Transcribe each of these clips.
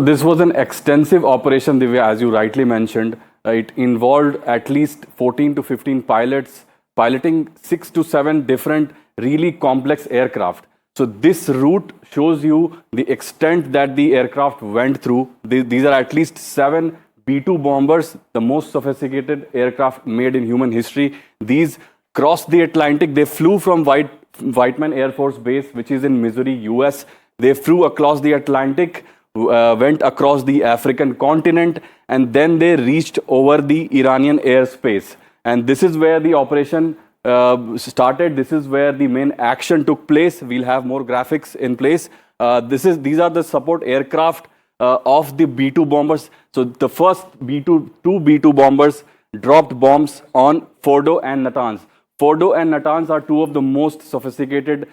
This was an extensive operation, Divya, as you rightly mentioned. It involved at least 14 to 15 pilots piloting 6 to 7 different really complex aircraft. So this route shows you the extent that the aircraft went through. These are at least 7 B-2 bombers, the most sophisticated aircraft made in human history. These crossed the Atlantic. They flew from Whiteman Air Force Base, which is in Missouri, US. They flew across the Atlantic, went across the African continent, and then they reached over the Iranian airspace. And this is where the operation started. This is where the main action took place. We'll have more graphics in place. These are the support aircraft of the B-2 bombers. So the first two B-2 bombers dropped bombs on Fordow and Natanz. Fordow and Natanz are two of the most sophisticated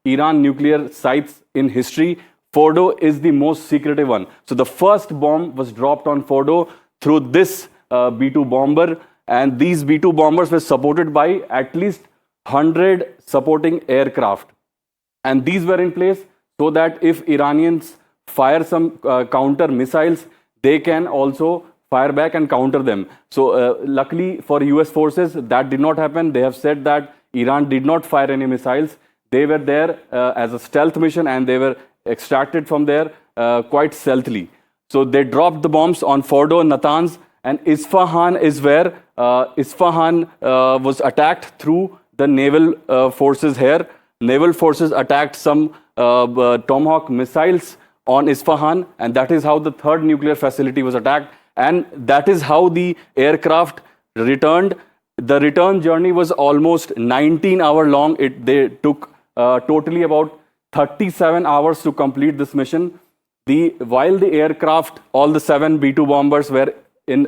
Iran nuclear sites in history. Fordow is the most secretive one. So the first bomb was dropped on Fordow through this B-2 bomber, and these B-2 bombers were supported by at least 100 supporting aircraft. And these were in place so that if Iranians fire some counter missiles, they can also fire back and counter them. So luckily for US forces, that did not happen. They have said that Iran did not fire any missiles. They were there as a stealth mission, and they were extracted from there quite stealthily. So they dropped the bombs on Fordow and Natanz, and Esfahan is where Esfahan was attacked through the naval forces here. Naval forces attacked some Tomahawk missiles on Esfahan, and that is how the third nuclear facility was attacked. And that is how the aircraft returned. The return journey was almost 19-hour long. They took totally about 37 hours to complete this mission. While the aircraft, all the 7 B-2 bombers were en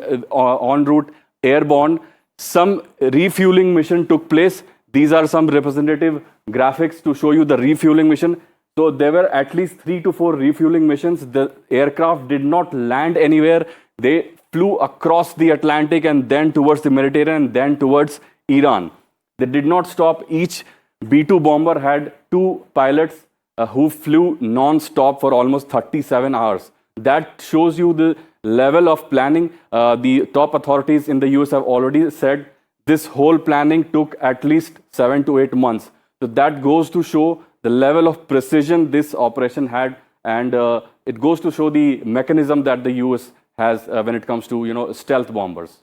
route airborne, some refueling mission took place. These are some representative graphics to show you the refueling mission. So there were at least 3 to 4 refueling missions. The aircraft did not land anywhere. They flew across the Atlantic and then towards the Mediterranean and then towards Iran. They did not stop. Each B-2 bomber had 2 pilots who flew non-stop for almost 37 hours. That shows you the level of planning. The top authorities in the US have already said this whole planning took at least 7 to 8 months. So that goes to show the level of precision this operation had, and it goes to show the mechanism that the US has when it comes to stealth bombers.